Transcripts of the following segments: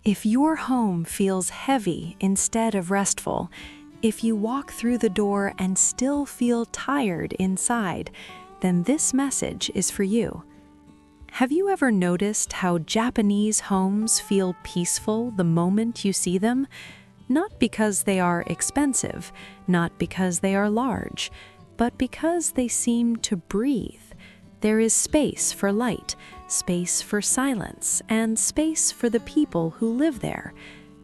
If your home feels heavy instead of restful, if you walk through the door and still feel tired inside, then this message is for you. Have you ever noticed how Japanese homes feel peaceful the moment you see them? Not because they are expensive, not because they are large, but because they seem to breathe. There is space for light, space for silence, and space for the people who live there.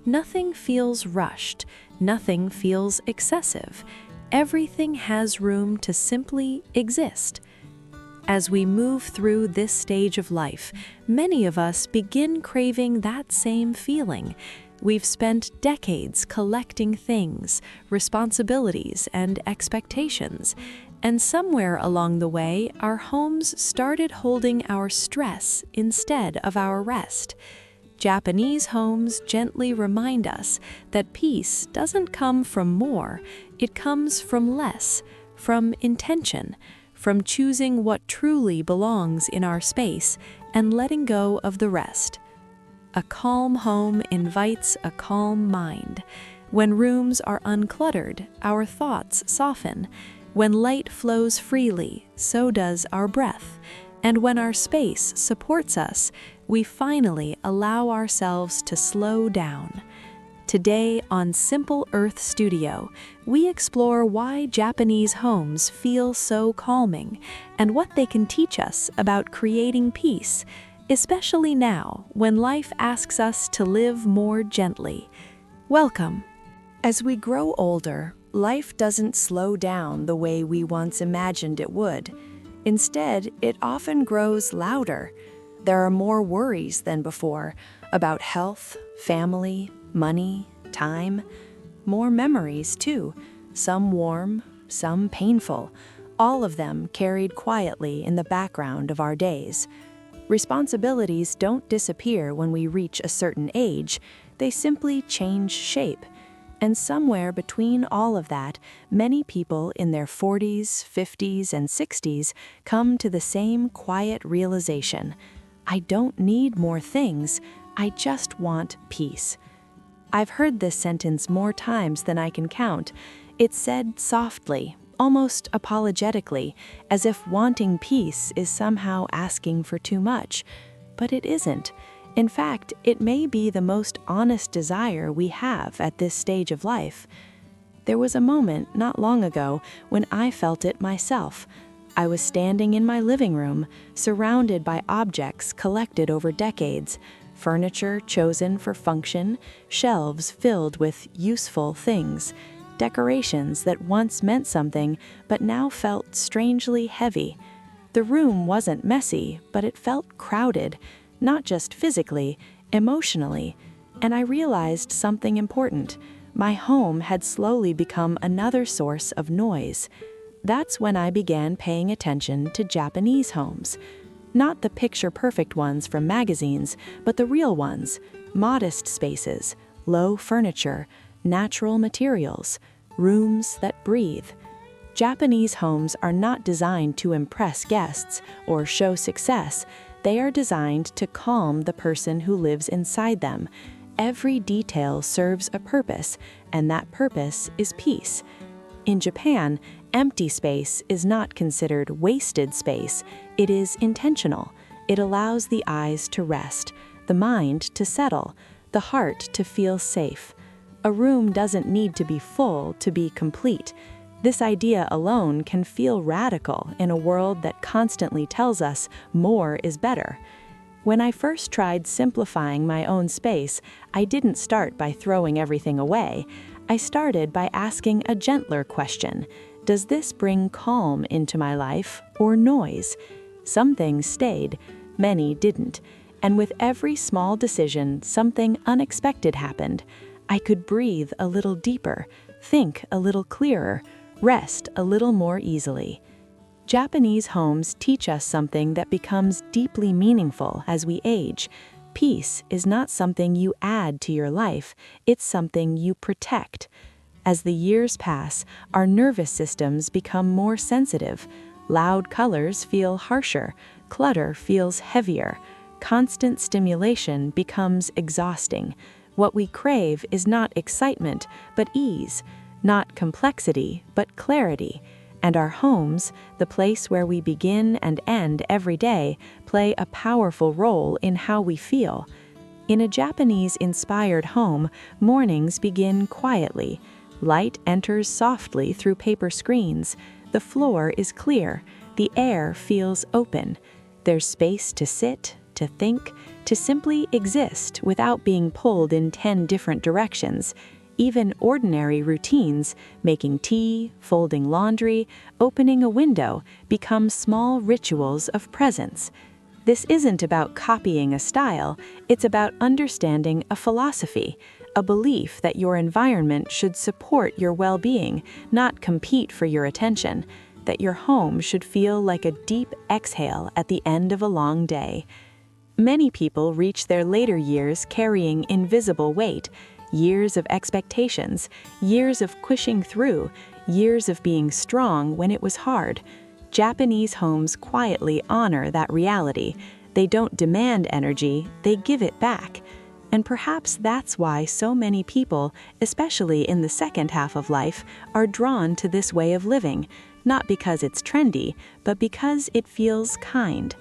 Nothing feels rushed, nothing feels excessive. Everything has room to simply exist. As we move through this stage of life, many of us begin craving that same feeling. We've spent decades collecting things, responsibilities, and expectations. And somewhere along the way, our homes started holding our stress instead of our rest. Japanese homes gently remind us that peace doesn't come from more, it comes from less, from intention, from choosing what truly belongs in our space and letting go of the rest. A calm home invites a calm mind. When rooms are uncluttered, our thoughts soften. When light flows freely, so does our breath. And when our space supports us, we finally allow ourselves to slow down. Today on Simple Earth Studio, we explore why Japanese homes feel so calming and what they can teach us about creating peace, especially now when life asks us to live more gently. Welcome. As we grow older, life doesn't slow down the way we once imagined it would. Instead, it often grows louder. There are more worries than before about health, family, money, time. More memories, too. Some warm, some painful. All of them carried quietly in the background of our days. Responsibilities don't disappear when we reach a certain age. They simply change shape. And somewhere between all of that, many people in their 40s, 50s, and 60s come to the same quiet realization. I don't need more things, I just want peace. I've heard this sentence more times than I can count. It's said softly, almost apologetically, as if wanting peace is somehow asking for too much. But it isn't. In fact, it may be the most honest desire we have at this stage of life. There was a moment not long ago when I felt it myself. I was standing in my living room, surrounded by objects collected over decades, furniture chosen for function, shelves filled with useful things, decorations that once meant something but now felt strangely heavy. The room wasn't messy, but it felt crowded. Not just physically, emotionally, and I realized something important. My home had slowly become another source of noise. That's when I began paying attention to Japanese homes. Not the picture-perfect ones from magazines, but the real ones. Modest spaces, low furniture, natural materials, rooms that breathe. Japanese homes are not designed to impress guests or show success. They are designed to calm the person who lives inside them. Every detail serves a purpose, and that purpose is peace. In Japan, empty space is not considered wasted space. It is intentional. It allows the eyes to rest, the mind to settle, the heart to feel safe. A room doesn't need to be full to be complete. This idea alone can feel radical in a world that constantly tells us more is better. When I first tried simplifying my own space, I didn't start by throwing everything away. I started by asking a gentler question. Does this bring calm into my life or noise? Some things stayed, many didn't. And with every small decision, something unexpected happened. I could breathe a little deeper, think a little clearer, rest a little more easily. Japanese homes teach us something that becomes deeply meaningful as we age. Peace is not something you add to your life, it's something you protect. As the years pass, our nervous systems become more sensitive. Loud colors feel harsher, clutter feels heavier. Constant stimulation becomes exhausting. What we crave is not excitement, but ease, not complexity, but clarity. And our homes, the place where we begin and end every day, play a powerful role in how we feel. In a Japanese-inspired home, mornings begin quietly. Light enters softly through paper screens. The floor is clear. The air feels open. There's space to sit, to think, to simply exist without being pulled in 10 different directions. Even ordinary routines, making tea, folding laundry, opening a window, become small rituals of presence. This isn't about copying a style, it's about understanding a philosophy, a belief that your environment should support your well-being, not compete for your attention, that your home should feel like a deep exhale at the end of a long day. Many people reach their later years carrying invisible weight, years of expectations, years of pushing through, years of being strong when it was hard. Japanese homes quietly honor that reality. They don't demand energy, they give it back. And perhaps that's why so many people, especially in the second half of life, are drawn to this way of living, not because it's trendy, but because it feels kind.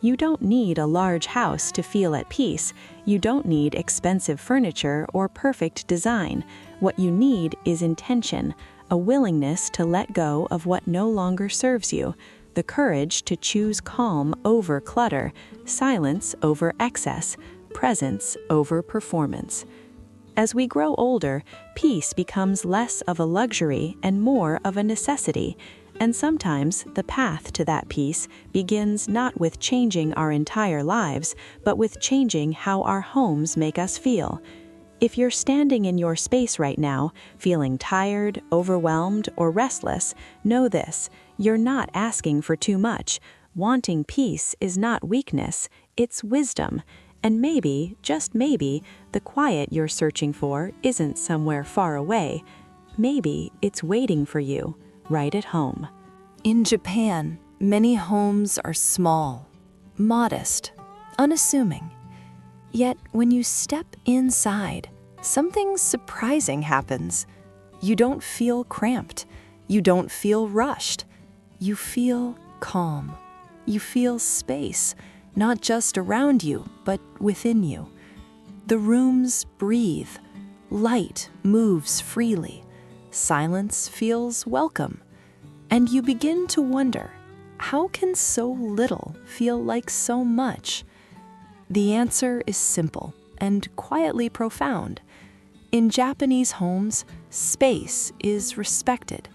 You don't need a large house to feel at peace. You don't need expensive furniture or perfect design. What you need is intention, a willingness to let go of what no longer serves you, the courage to choose calm over clutter, silence over excess, presence over performance. As we grow older, peace becomes less of a luxury and more of a necessity. And sometimes the path to that peace begins not with changing our entire lives, but with changing how our homes make us feel. If you're standing in your space right now, feeling tired, overwhelmed, or restless, know this: you're not asking for too much. Wanting peace is not weakness, it's wisdom. And maybe, just maybe, the quiet you're searching for isn't somewhere far away. Maybe it's waiting for you, right at home. In Japan, many homes are small, modest, unassuming. Yet when you step inside, something surprising happens. You don't feel cramped. You don't feel rushed. You feel calm. You feel space, not just around you, but within you. The rooms breathe. Light moves freely. Silence feels welcome. And you begin to wonder, how can so little feel like so much? The answer is simple and quietly profound. In Japanese homes, space is respected.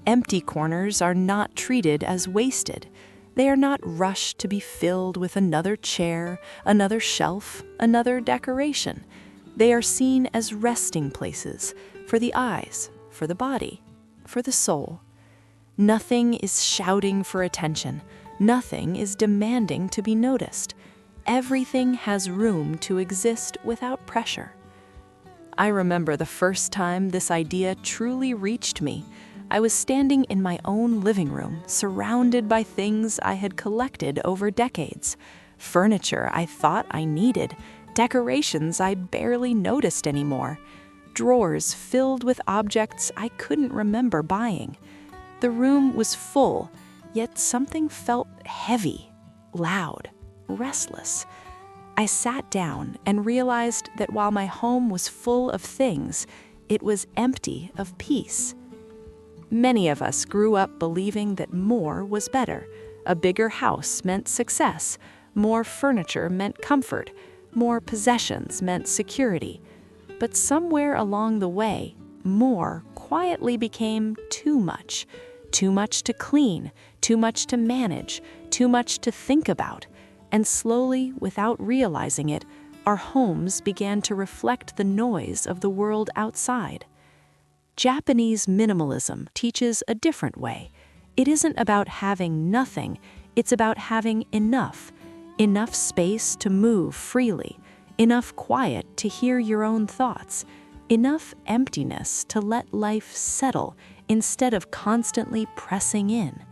Empty corners are not treated as wasted. They are not rushed to be filled with another chair, another shelf, another decoration. They are seen as resting places for the eyes, for the body, for the soul. Nothing is shouting for attention. Nothing is demanding to be noticed. Everything has room to exist without pressure. I remember the first time this idea truly reached me. I was standing in my own living room, surrounded by things I had collected over decades. Furniture I thought I needed, decorations I barely noticed anymore, drawers filled with objects I couldn't remember buying. The room was full, yet something felt heavy, loud, restless. I sat down and realized that while my home was full of things, it was empty of peace. Many of us grew up believing that more was better. A bigger house meant success, more furniture meant comfort, more possessions meant security. But somewhere along the way, more quietly became too much. Too much to clean, too much to manage, too much to think about. And slowly, without realizing it, our homes began to reflect the noise of the world outside. Japanese minimalism teaches a different way. It isn't about having nothing, it's about having enough. Enough space to move freely, enough quiet to hear your own thoughts, enough emptiness to let life settle instead of constantly pressing in.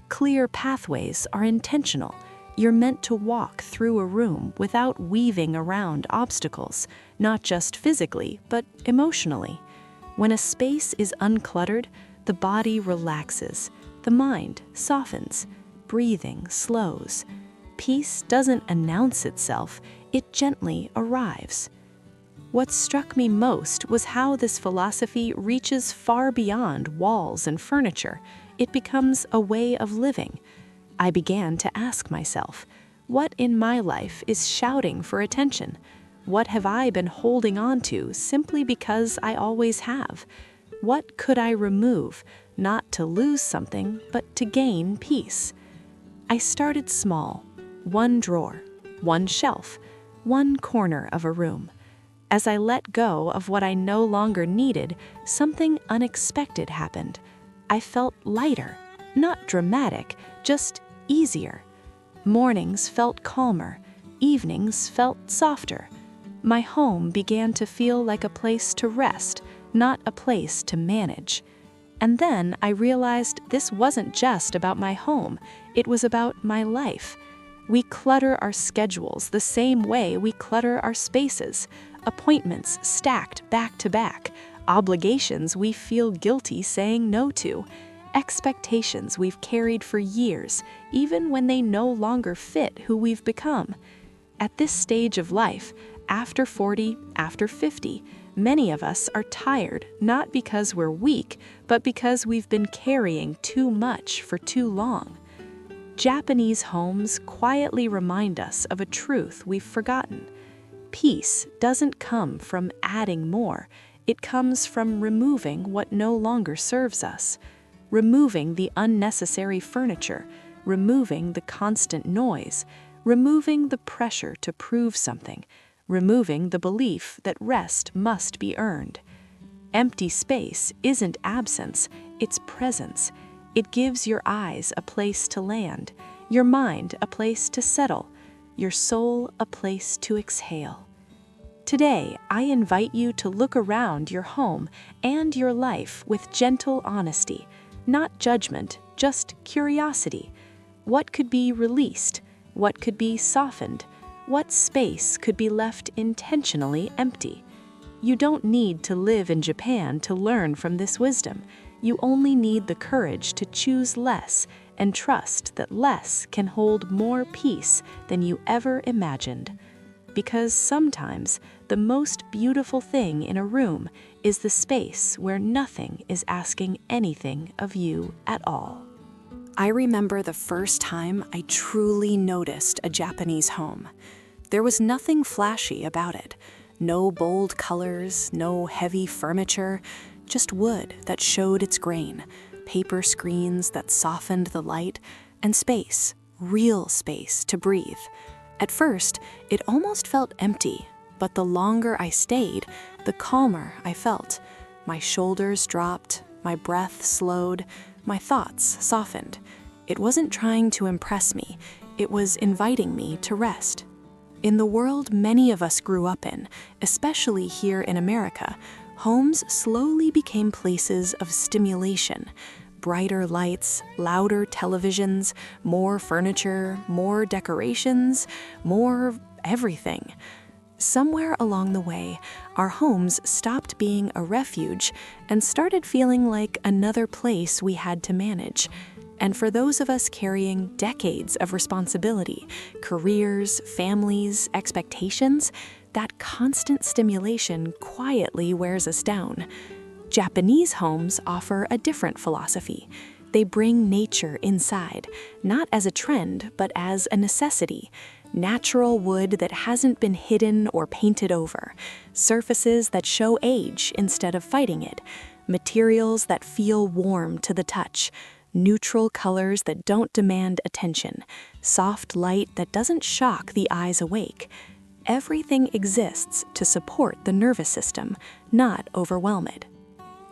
Clear pathways are intentional. You're meant to walk through a room without weaving around obstacles, not just physically, but emotionally. When a space is uncluttered, the body relaxes, the mind softens, breathing slows. Peace doesn't announce itself, it gently arrives. What struck me most was how this philosophy reaches far beyond walls and furniture. It becomes a way of living. I began to ask myself, what in my life is shouting for attention? What have I been holding on to simply because I always have? What could I remove, not to lose something, but to gain peace? I started small, one drawer, one shelf, one corner of a room. As I let go of what I no longer needed, something unexpected happened. I felt lighter, not dramatic, just easier. Mornings felt calmer, evenings felt softer. My home began to feel like a place to rest, not a place to manage. And then I realized this wasn't just about my home, it was about my life. We clutter our schedules the same way we clutter our spaces. Appointments stacked back to back, obligations we feel guilty saying no to, expectations we've carried for years, even when they no longer fit who we've become. At this stage of life, after 40, after 50, many of us are tired, not because we're weak, but because we've been carrying too much for too long. Japanese homes quietly remind us of a truth we've forgotten. Peace doesn't come from adding more, it comes from removing what no longer serves us. Removing the unnecessary furniture, removing the constant noise, removing the pressure to prove something, removing the belief that rest must be earned. Empty space isn't absence, it's presence. It gives your eyes a place to land, your mind a place to settle, your soul a place to exhale. Today, I invite you to look around your home and your life with gentle honesty, not judgment, just curiosity. What could be released? What could be softened? What space could be left intentionally empty? You don't need to live in Japan to learn from this wisdom. You only need the courage to choose less and trust that less can hold more peace than you ever imagined. Because sometimes the most beautiful thing in a room is the space where nothing is asking anything of you at all. I remember the first time I truly noticed a Japanese home. There was nothing flashy about it. No bold colors, no heavy furniture, just wood that showed its grain, paper screens that softened the light, and space, real space to breathe. At first, it almost felt empty, but the longer I stayed, the calmer I felt. My shoulders dropped, my breath slowed, my thoughts softened. It wasn't trying to impress me, it was inviting me to rest. In the world many of us grew up in, especially here in America, homes slowly became places of stimulation. Brighter lights, louder televisions, more furniture, more decorations, more everything. Somewhere along the way, our homes stopped being a refuge and started feeling like another place we had to manage. And for those of us carrying decades of responsibility, careers, families, expectations, that constant stimulation quietly wears us down. Japanese homes offer a different philosophy. They bring nature inside, not as a trend, but as a necessity. Natural wood that hasn't been hidden or painted over. Surfaces that show age instead of fighting it. Materials that feel warm to the touch. Neutral colors that don't demand attention. Soft light that doesn't shock the eyes awake. Everything exists to support the nervous system, not overwhelm it.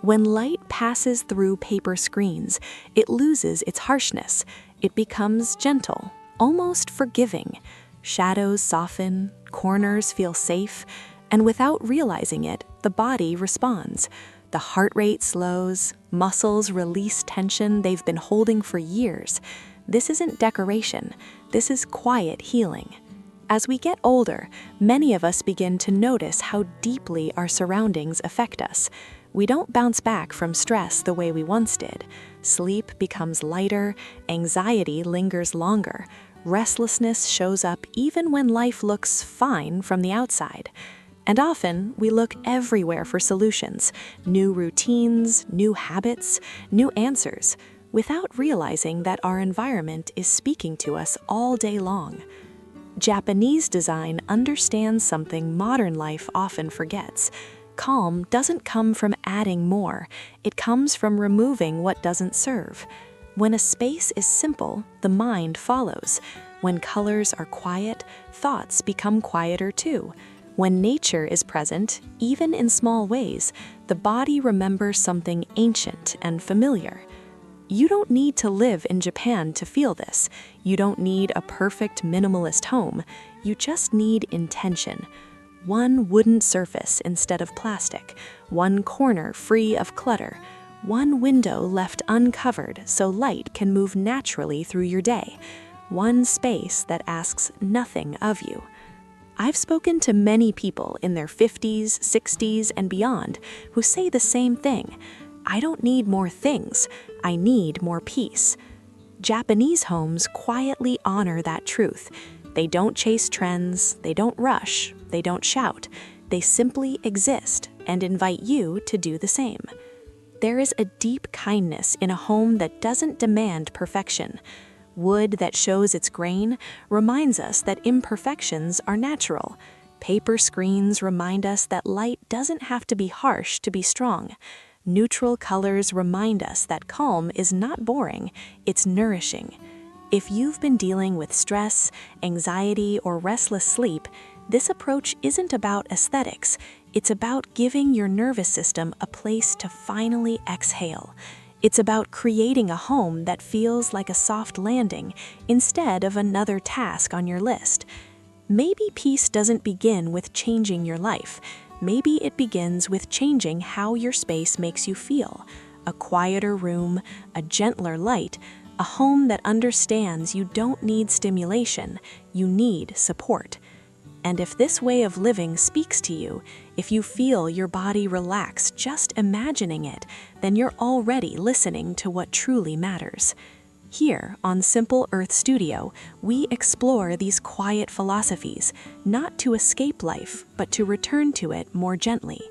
When light passes through paper screens, it loses its harshness. It becomes gentle, almost forgiving. Shadows soften, corners feel safe, and without realizing it, the body responds. The heart rate slows, muscles release tension they've been holding for years. This isn't decoration, this is quiet healing. As we get older, many of us begin to notice how deeply our surroundings affect us. We don't bounce back from stress the way we once did. Sleep becomes lighter, anxiety lingers longer, restlessness shows up even when life looks fine from the outside. And often, we look everywhere for solutions, new routines, new habits, new answers, without realizing that our environment is speaking to us all day long. Japanese design understands something modern life often forgets. Calm doesn't come from adding more, it comes from removing what doesn't serve. When a space is simple, the mind follows. When colors are quiet, thoughts become quieter too. When nature is present, even in small ways, the body remembers something ancient and familiar. You don't need to live in Japan to feel this. You don't need a perfect minimalist home. You just need intention. One wooden surface instead of plastic, one corner free of clutter, one window left uncovered so light can move naturally through your day, one space that asks nothing of you. I've spoken to many people in their 50s, 60s, and beyond who say the same thing. I don't need more things, I need more peace. Japanese homes quietly honor that truth. They don't chase trends, they don't rush, they don't shout. They simply exist and invite you to do the same. There is a deep kindness in a home that doesn't demand perfection. Wood that shows its grain reminds us that imperfections are natural. Paper screens remind us that light doesn't have to be harsh to be strong. Neutral colors remind us that calm is not boring, it's nourishing. If you've been dealing with stress, anxiety, or restless sleep, this approach isn't about aesthetics. It's about giving your nervous system a place to finally exhale. It's about creating a home that feels like a soft landing instead of another task on your list. Maybe peace doesn't begin with changing your life. Maybe it begins with changing how your space makes you feel. A quieter room, a gentler light, a home that understands you don't need stimulation, you need support. And if this way of living speaks to you, if you feel your body relax just imagining it, then you're already listening to what truly matters. Here on Simple Earth Studio, we explore these quiet philosophies, not to escape life, but to return to it more gently.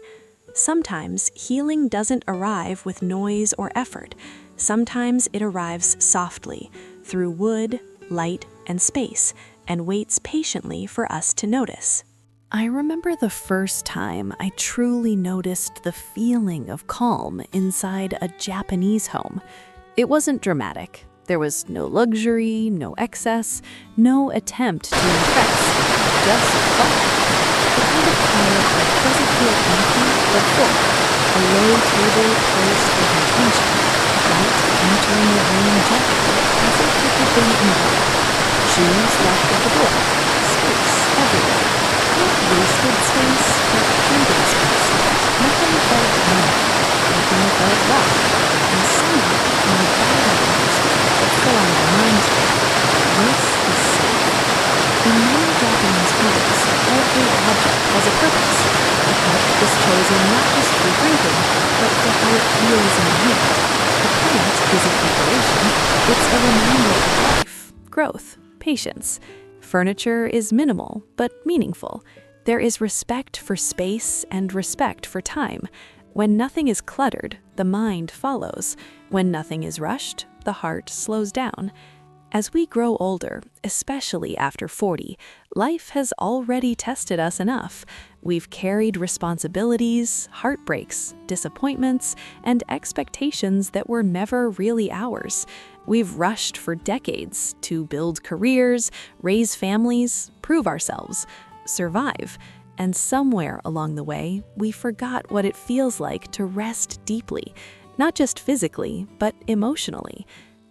Sometimes healing doesn't arrive with noise or effort. Sometimes it arrives softly, through wood, light, and space, and waits patiently for us to notice. I remember the first time I truly noticed the feeling of calm inside a Japanese home. It wasn't dramatic. There was no luxury, no excess, no attempt to impress, just calm. The kind of quiet that doesn't feel empty but full. A low table placed with intention, light entering the room gently, as if it had been invited. Shoes left at the door, space everywhere. Not wasted space, but breathing space. Nothing felt wrong, nothing felt rough, and somehow, in the background, the form reminds me, this is safe. In many Japanese homes, every object has a purpose. A cup is chosen not just for drinking, but for how it feels in the hand. A plant isn't decoration, it's a reminder of life, growth, patience. Furniture is minimal, but meaningful. There is respect for space and respect for time. When nothing is cluttered, the mind follows. When nothing is rushed, the heart slows down. As we grow older, especially after 40, life has already tested us enough. We've carried responsibilities, heartbreaks, disappointments, and expectations that were never really ours. We've rushed for decades to build careers, raise families, prove ourselves, survive. And somewhere along the way, we forgot what it feels like to rest deeply, not just physically, but emotionally.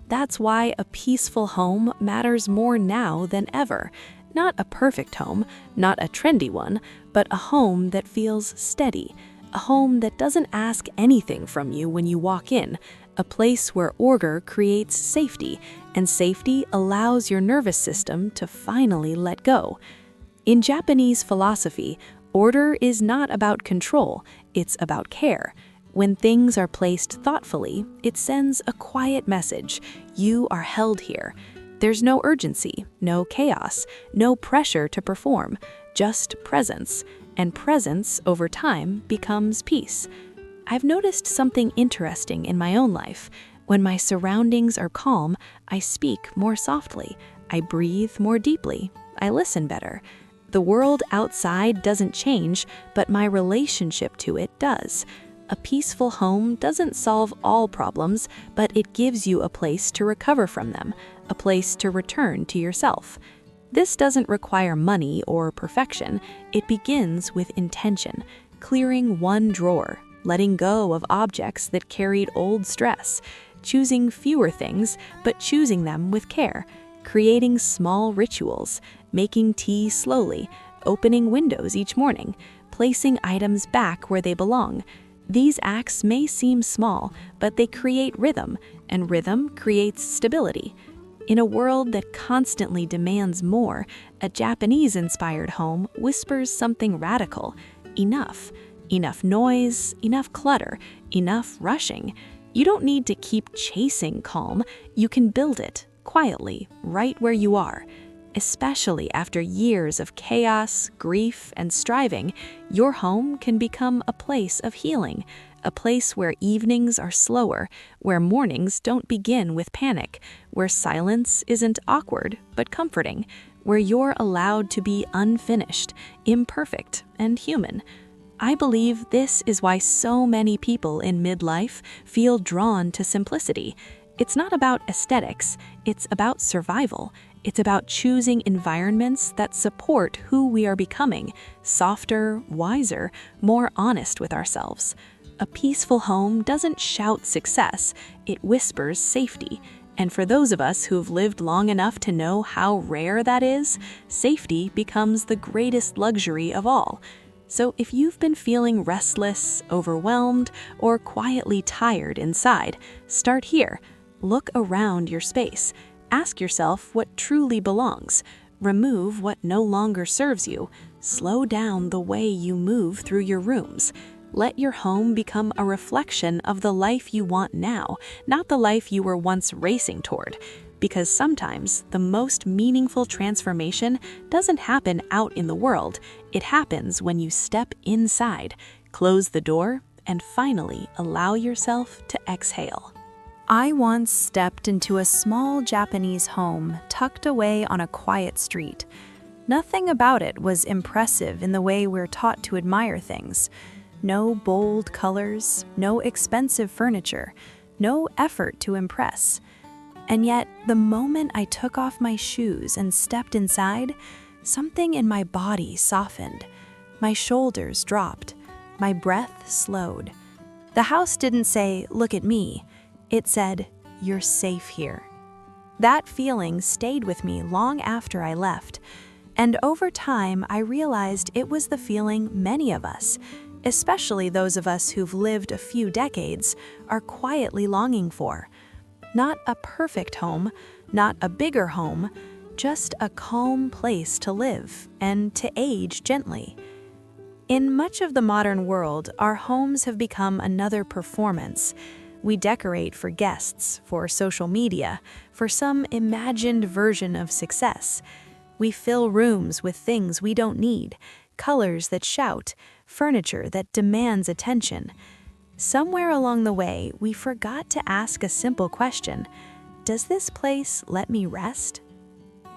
That's why a peaceful home matters more now than ever. Not a perfect home, not a trendy one, but a home that feels steady. A home that doesn't ask anything from you when you walk in. a place where order creates safety, and safety allows your nervous system to finally let go. In Japanese philosophy, order is not about control, it's about care. When things are placed thoughtfully, it sends a quiet message: you are held here. There's no urgency, no chaos, no pressure to perform, just presence. And presence, over time, becomes peace. I've noticed something interesting in my own life. When my surroundings are calm, I speak more softly, I breathe more deeply, I listen better. The world outside doesn't change, but my relationship to it does. A peaceful home doesn't solve all problems, but it gives you a place to recover from them, a place to return to yourself. This doesn't require money or perfection. It begins with intention, clearing one drawer, letting go of objects that carried old stress, choosing fewer things, but choosing them with care, creating small rituals, making tea slowly, opening windows each morning, placing items back where they belong. These acts may seem small, but they create rhythm, and rhythm creates stability. In a world that constantly demands more, a Japanese-inspired home whispers something radical: enough. Enough noise, enough clutter, enough rushing. You don't need to keep chasing calm. You can build it quietly, right where you are. Especially after years of chaos, grief, and striving, your home can become a place of healing, a place where evenings are slower, where mornings don't begin with panic, where silence isn't awkward but comforting, where you're allowed to be unfinished, imperfect, and human. I believe this is why so many people in midlife feel drawn to simplicity. It's not about aesthetics, it's about survival. It's about choosing environments that support who we are becoming: softer, wiser, more honest with ourselves. A peaceful home doesn't shout success, it whispers safety. And for those of us who've lived long enough to know how rare that is, safety becomes the greatest luxury of all. So if you've been feeling restless, overwhelmed, or quietly tired inside, start here. Look around your space. Ask yourself what truly belongs. Remove what no longer serves you. Slow down the way you move through your rooms. Let your home become a reflection of the life you want now, not the life you were once racing toward. Because sometimes the most meaningful transformation doesn't happen out in the world. It happens when you step inside, close the door, and finally allow yourself to exhale. I once stepped into a small Japanese home tucked away on a quiet street. Nothing about it was impressive in the way we're taught to admire things. No bold colors, no expensive furniture, no effort to impress. And yet, the moment I took off my shoes and stepped inside, something in my body softened. My shoulders dropped. My breath slowed. The house didn't say, "Look at me." It said, "You're safe here." That feeling stayed with me long after I left. And over time, I realized it was the feeling many of us, especially those of us who've lived a few decades, are quietly longing for. Not a perfect home, not a bigger home, just a calm place to live and to age gently. In much of the modern world, our homes have become another performance. We decorate for guests, for social media, for some imagined version of success. We fill rooms with things we don't need, colors that shout, furniture that demands attention. Somewhere along the way, we forgot to ask a simple question: does this place let me rest?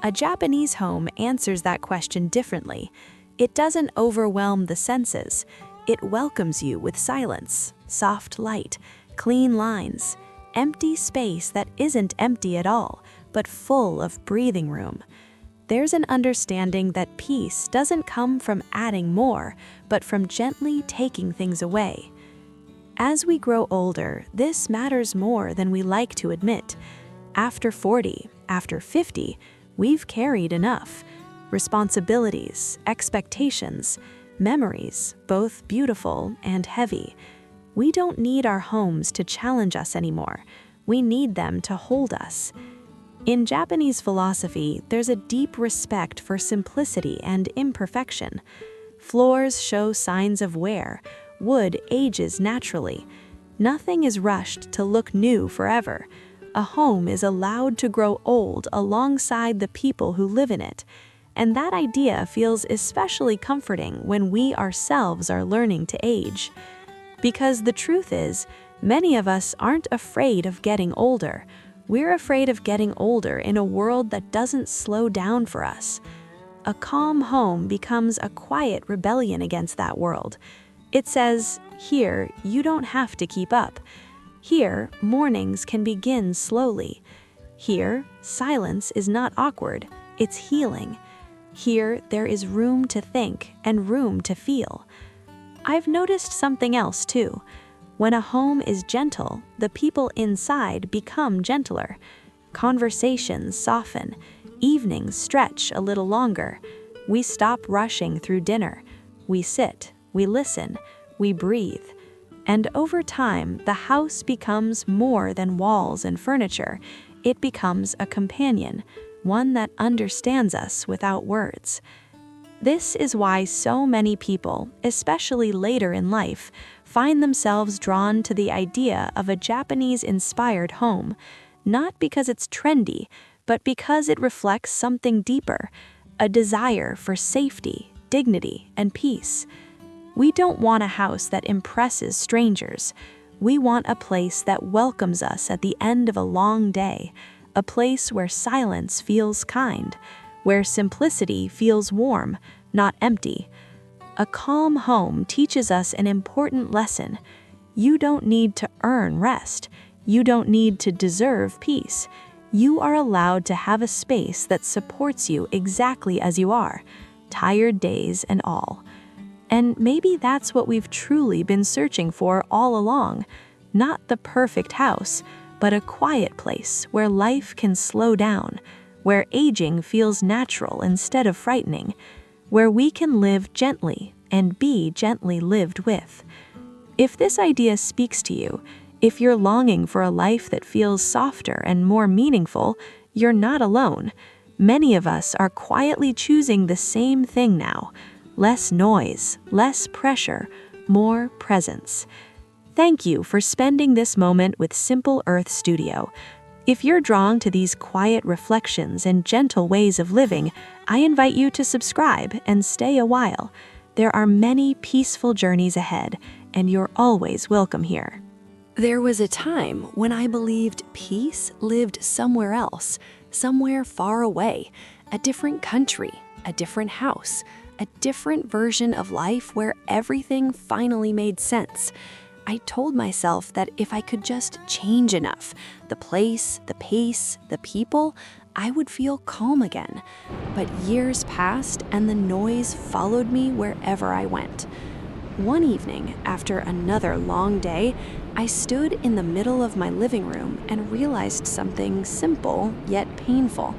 A Japanese home answers that question differently. It doesn't overwhelm the senses. It welcomes you with silence, soft light, clean lines, empty space that isn't empty at all, but full of breathing room. There's an understanding that peace doesn't come from adding more, but from gently taking things away. As we grow older, this matters more than we like to admit. After 40, after 50, we've carried enough. Responsibilities, expectations, memories, both beautiful and heavy. We don't need our homes to challenge us anymore. We need them to hold us. In Japanese philosophy, there's a deep respect for simplicity and imperfection. Floors show signs of wear. Wood ages naturally. Nothing is rushed to look new forever. A home is allowed to grow old alongside the people who live in it. And that idea feels especially comforting when we ourselves are learning to age. Because the truth is, many of us aren't afraid of getting older. We're afraid of getting older in a world that doesn't slow down for us. A calm home becomes a quiet rebellion against that world. It says, here, you don't have to keep up. Here, mornings can begin slowly. Here, silence is not awkward, it's healing. Here, there is room to think and room to feel. I've noticed something else too. When a home is gentle, the people inside become gentler. Conversations soften. Evenings stretch a little longer. We stop rushing through dinner. We sit, we listen, we breathe. And over time, the house becomes more than walls and furniture. It becomes a companion, one that understands us without words. This is why so many people, especially later in life, find themselves drawn to the idea of a Japanese-inspired home, not because it's trendy, but because it reflects something deeper, a desire for safety, dignity, and peace. We don't want a house that impresses strangers. We want a place that welcomes us at the end of a long day, a place where silence feels kind, where simplicity feels warm, not empty. A calm home teaches us an important lesson. You don't need to earn rest. You don't need to deserve peace. You are allowed to have a space that supports you exactly as you are, tired days and all. And maybe that's what we've truly been searching for all along. Not the perfect house, but a quiet place where life can slow down, where aging feels natural instead of frightening, where we can live gently and be gently lived with. If this idea speaks to you, if you're longing for a life that feels softer and more meaningful, you're not alone. Many of us are quietly choosing the same thing now. Less noise, less pressure, more presence. Thank you for spending this moment with Simple Earth Studio. If you're drawn to these quiet reflections and gentle ways of living, I invite you to subscribe and stay a while. There are many peaceful journeys ahead, and you're always welcome here. There was a time when I believed peace lived somewhere else, somewhere far away, a different country, a different house, a different version of life where everything finally made sense. I told myself that if I could just change enough, the place, the pace, the people, I would feel calm again. But years passed and the noise followed me wherever I went. One evening, after another long day, I stood in the middle of my living room and realized something simple yet painful.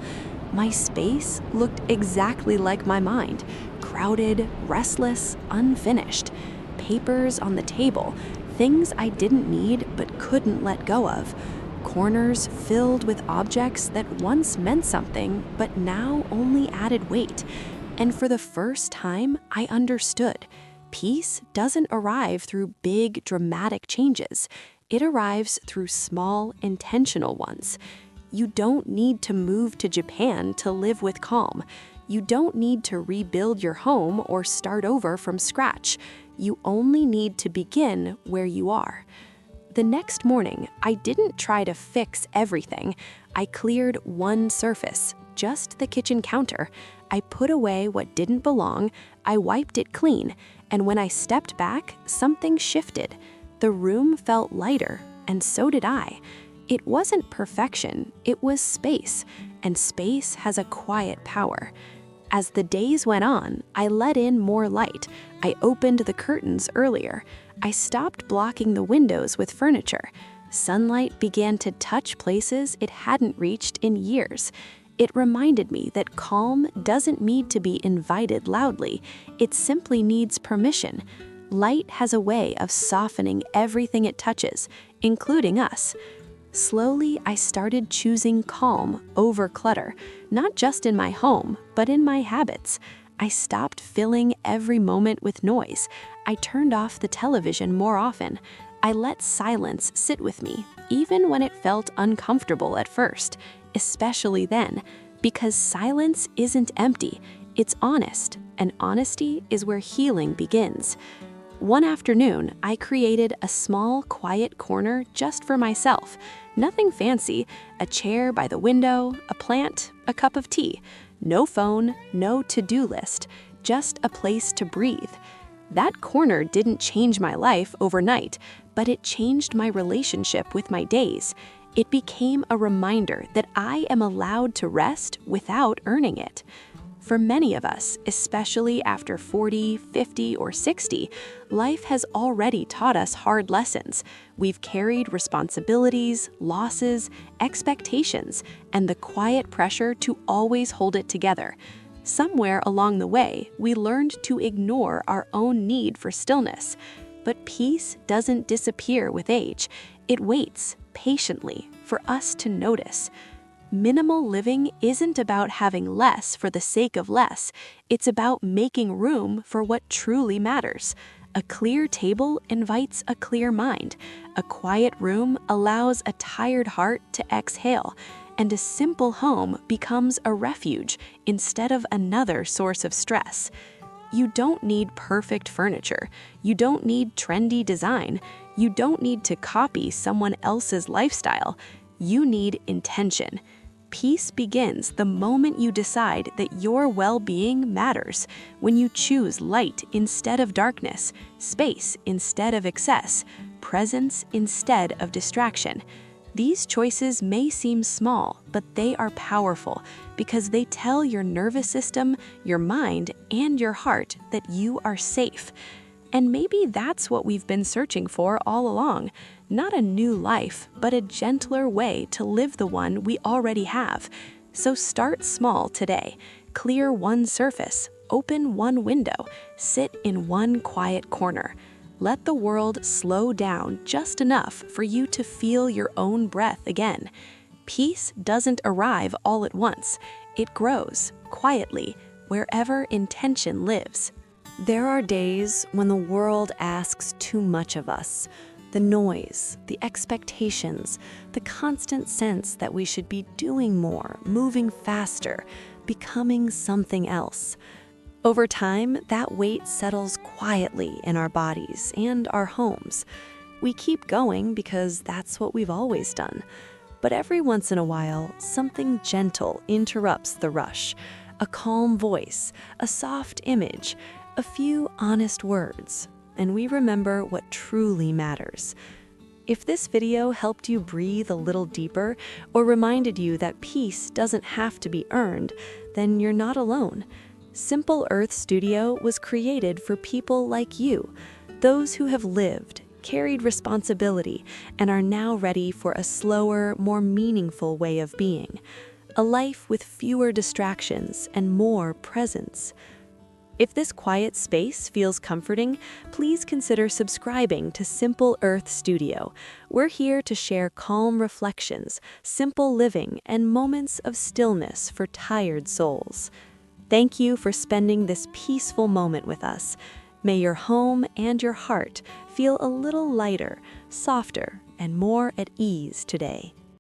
My space looked exactly like my mind, crowded, restless, unfinished. Papers on the table, things I didn't need but couldn't let go of. Corners filled with objects that once meant something but now only added weight. And for the first time, I understood. Peace doesn't arrive through big, dramatic changes. It arrives through small, intentional ones. You don't need to move to Japan to live with calm. You don't need to rebuild your home or start over from scratch. You only need to begin where you are. The next morning, I didn't try to fix everything. I cleared one surface, just the kitchen counter. I put away what didn't belong, I wiped it clean, and when I stepped back, something shifted. The room felt lighter, and so did I. It wasn't perfection, it was space, and space has a quiet power. As the days went on, I let in more light. I opened the curtains earlier. I stopped blocking the windows with furniture. Sunlight began to touch places it hadn't reached in years. It reminded me that calm doesn't need to be invited loudly. It simply needs permission. Light has a way of softening everything it touches, including us. Slowly, I started choosing calm over clutter, not just in my home, but in my habits. I stopped filling every moment with noise. I turned off the television more often. I let silence sit with me, even when it felt uncomfortable at first, especially then, because silence isn't empty, it's honest, and honesty is where healing begins. One afternoon, I created a small, quiet corner just for myself. Nothing fancy, a chair by the window, a plant, a cup of tea. No phone, no to-do list, just a place to breathe. That corner didn't change my life overnight, but it changed my relationship with my days. It became a reminder that I am allowed to rest without earning it. For many of us, especially after 40, 50, or 60, life has already taught us hard lessons. We've carried responsibilities, losses, expectations, and the quiet pressure to always hold it together. Somewhere along the way, we learned to ignore our own need for stillness. But peace doesn't disappear with age. It waits patiently for us to notice. Minimal living isn't about having less for the sake of less. It's about making room for what truly matters. A clear table invites a clear mind. A quiet room allows a tired heart to exhale. And a simple home becomes a refuge instead of another source of stress. You don't need perfect furniture. You don't need trendy design. You don't need to copy someone else's lifestyle. You need intention. Peace begins the moment you decide that your well-being matters, when you choose light instead of darkness, space instead of excess, presence instead of distraction. These choices may seem small, but they are powerful because they tell your nervous system, your mind, and your heart that you are safe. And maybe that's what we've been searching for all along. Not a new life, but a gentler way to live the one we already have. So start small today. Clear one surface, open one window, sit in one quiet corner. Let the world slow down just enough for you to feel your own breath again. Peace doesn't arrive all at once. It grows, quietly, wherever intention lives. There are days when the world asks too much of us. The noise, the expectations, the constant sense that we should be doing more, moving faster, becoming something else. Over time, that weight settles quietly in our bodies and our homes. We keep going because that's what we've always done. But every once in a while, something gentle interrupts the rush. A calm voice, a soft image, a few honest words, and we remember what truly matters. If this video helped you breathe a little deeper or reminded you that peace doesn't have to be earned, then you're not alone. Simple Earth Studio was created for people like you, those who have lived, carried responsibility, and are now ready for a slower, more meaningful way of being. A life with fewer distractions and more presence. If this quiet space feels comforting, please consider subscribing to Simple Earth Studio. We're here to share calm reflections, simple living, and moments of stillness for tired souls. Thank you for spending this peaceful moment with us. May your home and your heart feel a little lighter, softer, and more at ease today.